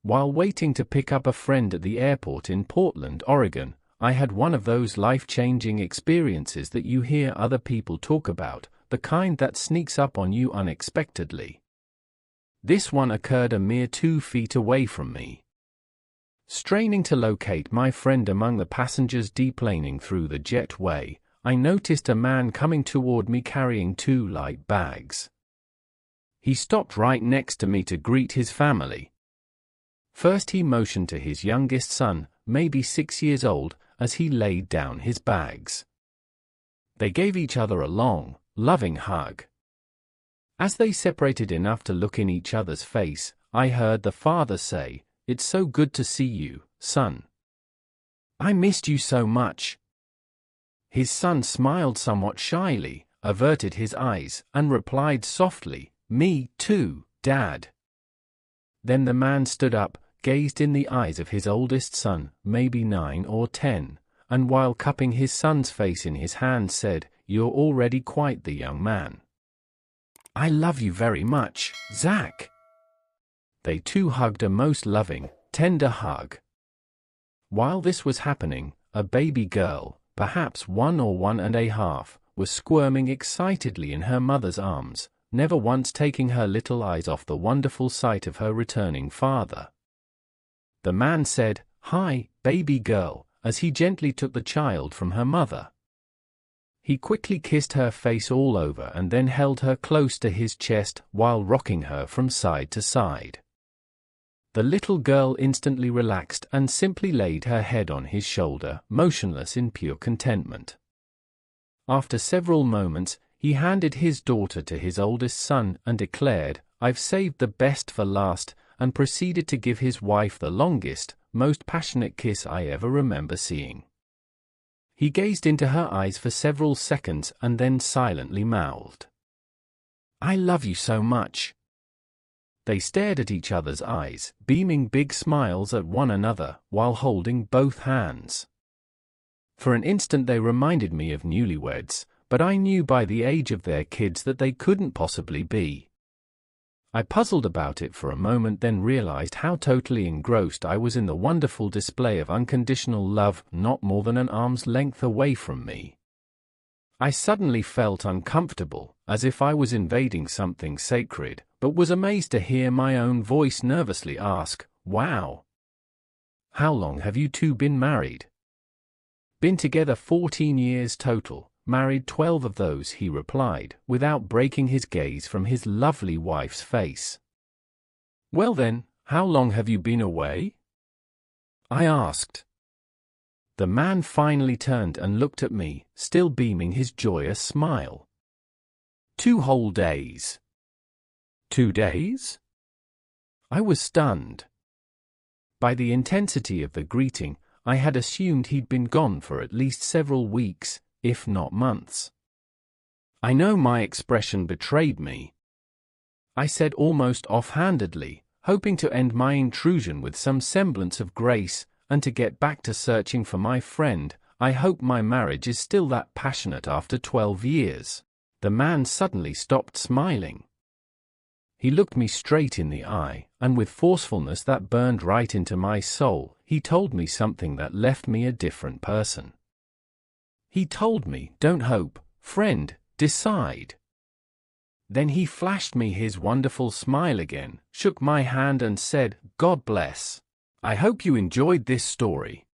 While waiting to pick up a friend at the airport in Portland, Oregon, I had one of those life-changing experiences that you hear other people talk about, the kind that sneaks up on you unexpectedly. This one occurred a mere 2 feet away from me. Straining to locate my friend among the passengers deplaning through the jetway, I noticed a man coming toward me carrying 2 light bags. He stopped right next to me to greet his family. First he motioned to his youngest son, maybe 6 years old, as he laid down his bags. They gave each other a long, loving hug. As they separated enough to look in each other's face, I heard the father say, "It's so good to see you, son. I missed you so much." His son smiled somewhat shyly, averted his eyes, and replied softly, "Me too, Dad." Then the man stood up, gazed in the eyes of his oldest son, maybe 9 or 10, and while cupping his son's face in his hand said, "You're already quite the young man. I love you very much, Zach." They too hugged a most loving, tender hug. While this was happening, a baby girl, perhaps 1 or 1.5, was squirming excitedly in her mother's arms, never once taking her little eyes off the wonderful sight of her returning father. The man said, "Hi, baby girl," as he gently took the child from her mother. He quickly kissed her face all over and then held her close to his chest while rocking her from side to side. The little girl instantly relaxed and simply laid her head on his shoulder, motionless in pure contentment. After several moments, he handed his daughter to his oldest son and declared, "I've saved the best for last," and proceeded to give his wife the longest, most passionate kiss I ever remember seeing. He gazed into her eyes for several seconds and then silently mouthed, "I love you so much." They stared at each other's eyes, beaming big smiles at one another while holding both hands. For an instant they reminded me of newlyweds, but I knew by the age of their kids that they couldn't possibly be. I puzzled about it for a moment, then realized how totally engrossed I was in the wonderful display of unconditional love not more than an arm's length away from me. I suddenly felt uncomfortable, as if I was invading something sacred, but was amazed to hear my own voice nervously ask, "Wow. How long have you two been married?" "Been together 14 years total. Married 12 of those," he replied, without breaking his gaze from his lovely wife's face. "Well then, how long have you been away?" I asked. The man finally turned and looked at me, still beaming his joyous smile. 2 whole days." 2 days? I was stunned. By the intensity of the greeting, I had assumed he'd been gone for at least several weeks, if not months. I know my expression betrayed me. I said almost offhandedly, hoping to end my intrusion with some semblance of grace, and to get back to searching for my friend, "I hope my marriage is still that passionate after 12 years. The man suddenly stopped smiling. He looked me straight in the eye, and with forcefulness that burned right into my soul, he told me something that left me a different person. He told me, "Don't hope, friend, decide." Then he flashed me his wonderful smile again, shook my hand and said, "God bless. I hope you enjoyed this story.